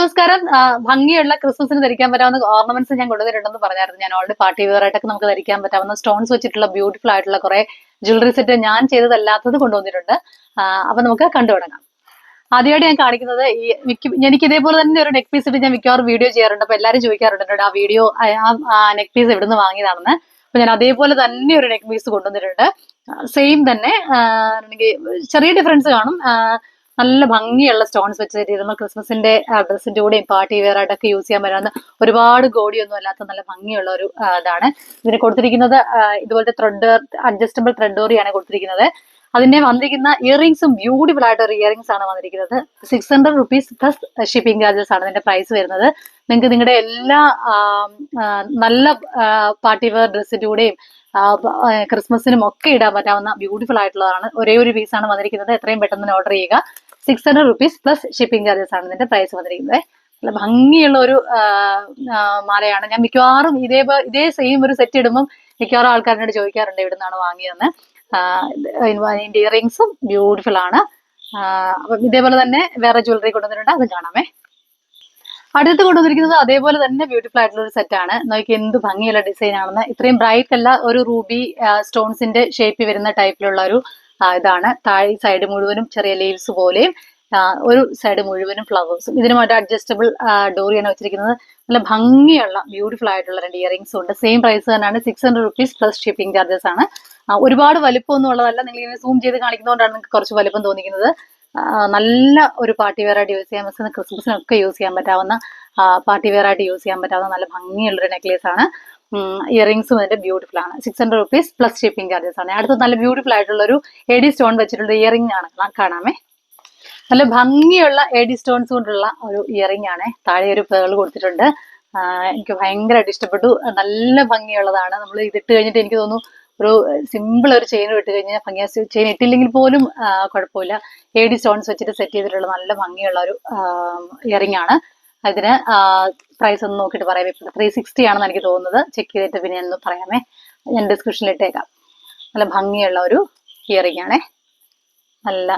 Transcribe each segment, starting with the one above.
നമസ്കാരം. ഭംഗിയുള്ള ക്രിസ്മസിന് ധരിക്കാൻ പറ്റാവുന്ന ഓർണമെന്റ്സ് ഞാൻ കൊണ്ടുവന്നിട്ടുണ്ടെന്ന് പറഞ്ഞായിരുന്നു. ഞാൻ ഓൾറെഡി പാർട്ടി വെയർ ആയിട്ടൊക്കെ നമുക്ക് ധരിക്കാൻ പറ്റാവുന്ന സ്റ്റോൺസ് വെച്ചിട്ടുള്ള ബ്യൂട്ടിഫുൾ ആയിട്ടുള്ള കുറെ ജ്വല്ലറി സെറ്റ് ഞാൻ ചെയ്തതല്ലാത്തത് കൊണ്ടുവന്നിട്ടുണ്ട്. അപ്പൊ നമുക്ക് കണ്ടു തുടങ്ങാം. ആദ്യമായിട്ട് ഞാൻ കാണിക്കുന്നത് എനിക്ക് ഇതേപോലെ തന്നെ ഒരു നെക്ക് പീസ് ഇട്ട് ഞാൻ മിക്കവാറും വീഡിയോ ചെയ്യാറുണ്ട്. അപ്പൊ എല്ലാവരും ചോദിക്കാറുണ്ട് ആ വീഡിയോ ആ നെക്ക് പീസ് എവിടുന്ന് വാങ്ങിയതാണെന്ന്. അപ്പൊ ഞാൻ അതേപോലെ തന്നെ ഒരു നെക്ക് പീസ് കൊണ്ടുവന്നിട്ടുണ്ട്. സെയിം തന്നെ എനിക്ക് ചെറിയ ഡിഫറൻസ് കാണും. നല്ല ഭംഗിയുള്ള സ്റ്റോൺസ് വെച്ച് തരുന്ന ക്രിസ്മസിന്റെ ഡ്രസ്സിന്റെ കൂടെയും പാർട്ടി വെയർ ആയിട്ടൊക്കെ യൂസ് ചെയ്യാൻ പറ്റുന്ന ഒരുപാട് ഗോഡിയൊന്നും അല്ലാത്ത നല്ല ഭംഗിയുള്ള ഒരു ഇതാണ്. ഇതിന് കൊടുത്തിരിക്കുന്നത് ഇതുപോലത്തെ അഡ്ജസ്റ്റബിൾ ത്രെഡ് ഡോറിയാണ് കൊടുത്തിരിക്കുന്നത്. അതിന്റെ വന്നിരിക്കുന്ന ഇയറിംഗ്സും ബ്യൂട്ടിഫുൾ ആയിട്ട് ഒരു ഇയറിംഗ്സ് ആണ് വന്നിരിക്കുന്നത്. 600 റുപ്പീസ് പ്ലസ് ഷിപ്പിംഗ് ചാർജസ് ആണ് ഇതിന്റെ പ്രൈസ് വരുന്നത്. നിങ്ങൾക്ക് നിങ്ങളുടെ എല്ലാ നല്ല പാർട്ടി വെയർ ഡ്രസ്സിന്റെ കൂടെയും ക്രിസ്മസിനും ഒക്കെ ഇടാൻ പറ്റാവുന്ന ബ്യൂട്ടിഫുൾ ആയിട്ടുള്ളതാണ്. ഒരേ ഒരു പീസാണ് വന്നിരിക്കുന്നത്. എത്രയും പെട്ടെന്ന് ഓർഡർ ചെയ്യുക. 600 റുപ്പീസ് പ്ലസ് ഷിപ്പിംഗ് ചാർജസ് ആണ് ഇതിന്റെ പ്രൈസ് വന്നിരിക്കുന്നത്. നല്ല ഭംഗിയുള്ള ഒരു മാലയാണ്. ഞാൻ മിക്കവാറും ഇതേ സെയിം ഒരു സെറ്റ് ഇടുമ്പോൾ മിക്കവാറും ആൾക്കാരോട് ചോദിക്കാറുണ്ട് എവിടുന്നാണ് വാങ്ങിയതെന്ന്. ഇതിന്റെ ഇയറിംഗ്സും ബ്യൂട്ടിഫുൾ ആണ്. അപ്പം ഇതേപോലെ തന്നെ വേറെ ജ്വല്ലറി കൊണ്ടുവന്നിട്ടുണ്ട്, അത് കാണാമേ. അടുത്ത് കൊണ്ടുവന്നിരിക്കുന്നത് അതേപോലെ തന്നെ ബ്യൂട്ടിഫുൾ ആയിട്ടുള്ള ഒരു സെറ്റ് ആണ്. നോക്കി എന്ത് ഭംഗിയുള്ള ഡിസൈൻ ആണെന്ന്. ഇത്രയും ബ്രൈറ്റ് അല്ല, ഒരു റൂബി സ്റ്റോൺസിന്റെ ഷേപ്പ് വരുന്ന ടൈപ്പിലുള്ള ഒരു ഇതാണ്. താഴെ സൈഡ് മുഴുവനും ചെറിയ ലീവ്സ് പോലെയും ഒരു സൈഡ് മുഴുവനും ഫ്ലവേഴ്സും. ഇതിനുമായിട്ട് അഡ്ജസ്റ്റബിൾ ഡോറിയാണ് വെച്ചിരിക്കുന്നത്. നല്ല ഭംഗിയുള്ള ബ്യൂട്ടിഫുൾ ആയിട്ടുള്ള രണ്ട് ഇയറിംഗ്സും ഉണ്ട്. സെയിം പ്രൈസ് തന്നെയാണ്. 600 റുപ്പീസ് പ്ലസ് ഷിപ്പിംഗ് ചാർജസ് ആണ്. ഒരുപാട് വലിപ്പമൊന്നും ഉള്ളതല്ല. നിങ്ങൾ ഇങ്ങനെ സൂം ചെയ്ത് കാണിക്കുന്നതുകൊണ്ടാണ് നിങ്ങൾക്ക് കുറച്ച് വലിപ്പം തോന്നിക്കുന്നത്. നല്ല ഒരു പാർട്ടി വെയർ ആയിട്ട് യൂസ് ചെയ്യാൻ പറ്റുന്ന, ക്രിസ്മസിനൊക്കെ യൂസ് ചെയ്യാൻ പറ്റാവുന്ന, പാർട്ടി വെയർ ആയിട്ട് യൂസ് ചെയ്യാൻ പറ്റാവുന്ന നല്ല ഭംഗിയുള്ളൊരു നെക്ലേസ് ആണ്. ഇയറിംഗ്സും അതിന്റെ ബ്യൂട്ടിഫുൾ ആണ്. 600 റുപ്പീസ് പ്ലസ് ഷിപ്പിംഗ് ചാർജസ് ആണ്. അടുത്ത നല്ല ബ്യൂട്ടിഫുൾ ആയിട്ടുള്ള ഒരു എഡി സ്റ്റോൺ വെച്ചിട്ടുള്ള ഇയറിംഗ് ആണ്, കാണാമേ. നല്ല ഭംഗിയുള്ള എഡി സ്റ്റോൺസ് കൊണ്ടുള്ള ഒരു ഇയറിംഗ് ആണ്. താഴെ ഒരു പേൾ കൊടുത്തിട്ടുണ്ട്. എനിക്ക് ഭയങ്കരമായിട്ട് ഇഷ്ടപ്പെട്ടു. നല്ല ഭംഗിയുള്ളതാണ്. നമ്മൾ ഇതിട്ട് കഴിഞ്ഞിട്ട് എനിക്ക് തോന്നുന്നു ഒരു സിമ്പിൾ ഒരു ചെയിൻ ഇട്ട് കഴിഞ്ഞാൽ ഭംഗിയാ. ചെയിൻ ഇട്ടില്ലെങ്കിൽ പോലും കുഴപ്പമില്ല. എഡി സ്റ്റോൺസ് വെച്ചിട്ട് സെറ്റ് ചെയ്തിട്ടുള്ള നല്ല ഭംഗിയുള്ള ഒരു ഇയറിംഗ് ആണ്. അതിന് പ്രൈസ് ഒന്ന് നോക്കിയിട്ട് പറയാം. ഇപ്പോൾ 360 ആണെന്ന് എനിക്ക് തോന്നുന്നത്. ചെക്ക് ചെയ്തിട്ട് പിന്നെ ഒന്ന് പറയാമേ. ഞാൻ ഡിസ്ക്രിപ്ഷനിൽ ഇട്ടേക്കാം. നല്ല ഭംഗിയുള്ള ഒരു ഇയറിംഗ് ആണേ. നല്ല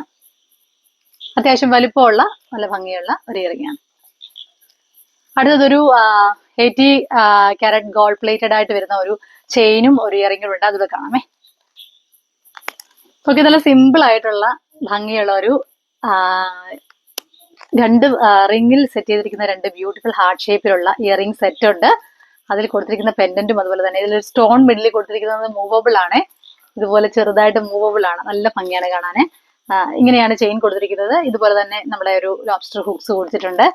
അത്യാവശ്യം വലിപ്പമുള്ള നല്ല ഭംഗിയുള്ള ഒരു ഇയറിംഗ് ആണ്. അടുത്തതൊരു 80 ക്യാരറ്റ് ഗോൾഡ് പ്ലേറ്റഡ് ആയിട്ട് വരുന്ന ഒരു ചെയിനും ഒരു ഇയറിംഗും ഉണ്ട്. അതൊക്കെ കാണാമേ. ഓക്കെ, നല്ല സിമ്പിൾ ആയിട്ടുള്ള ഭംഗിയുള്ള ഒരു രണ്ട് റിംഗിൽ സെറ്റ് ചെയ്തിരിക്കുന്ന രണ്ട് ബ്യൂട്ടിഫുൾ ഹാർട്ട് ഷേപ്പിലുള്ള ഇയറിംഗ് സെറ്റ് ഉണ്ട്. അതിൽ കൊടുത്തിരിക്കുന്ന പെൻഡന്റും അതുപോലെ തന്നെ ഇതിലൊരു സ്റ്റോൺ മിഡിൽ കൊടുത്തിരിക്കുന്നത് മൂവബിൾ ആണ്. ഇതുപോലെ ചെറുതായിട്ട് മൂവബിൾ ആണ്. നല്ല ഭംഗിയാണ് കാണാന്. ഇങ്ങനെയാണ് ചെയിൻ കൊടുത്തിരിക്കുന്നത്. ഇതുപോലെ തന്നെ നമ്മുടെ ഒരു ലോബ്സ്റ്റർ ഹുക്സ് കൊടുത്തിട്ടുണ്ട്.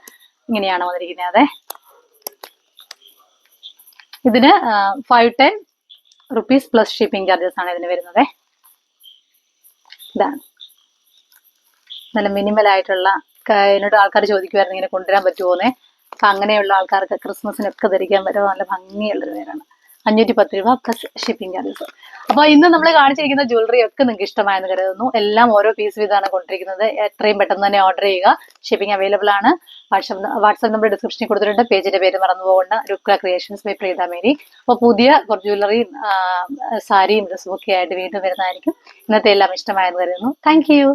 ഇങ്ങനെയാണ് വന്നിരിക്കുന്നത്. അതെ, ഇതിന് 510 റുപ്പീസ് പ്ലസ് ഷിപ്പിംഗ് ചാർജസ് ആണ് ഇതിന് വരുന്നത്. ഇതാണ് നല്ല മിനിമൽ ആയിട്ടുള്ള. എന്നോട് ആൾക്കാർ ചോദിക്കുമായിരുന്നു ഇങ്ങനെ കൊണ്ടുവരാൻ പറ്റുമോന്നേ. അപ്പൊ അങ്ങനെയുള്ള ആൾക്കാർക്ക് ക്രിസ്മസിനൊക്കെ ധരിക്കാൻ പറ്റുമോ നല്ല ഭംഗിയുള്ളൊരു പേരാണ്. 510 രൂപ പ്ലസ് ഷിപ്പിംഗ് ചാർജസ്. അപ്പൊ ഇന്ന് നമ്മൾ കാണിച്ചിരിക്കുന്ന ജ്വല്ലറി ഒക്കെ നിങ്ങൾക്ക് ഇഷ്ടമായെന്ന് കരുതുന്നു. എല്ലാം ഓരോ പീസ് വീതമാണ് കൊണ്ടിരിക്കുന്നത്. എത്രയും പെട്ടെന്ന് തന്നെ ഓർഡർ ചെയ്യുക. ഷിപ്പിംഗ് അവൈലബിൾ ആണ്. വാട്സ്ആപ്പ് നമ്പർ ഡിസ്ക്രിപ്ഷനിൽ കൊടുത്തിട്ടുണ്ട്. പേജിന്റെ പേര് മറന്നു പോകേണ്ട, രുക്ല ക്രിയേഷൻസ് ബൈ പ്രീത മേരി. അപ്പോൾ പുതിയ കുറച്ച് ജ്വല്ലറിയും സാരിയും ഡ്രസ്സും ഒക്കെ ആയിട്ട് വീണ്ടും വരുന്നതായിരിക്കും. ഇന്നത്തെ എല്ലാം ഇഷ്ടമായെന്ന് കരുതുന്നു. Thank you.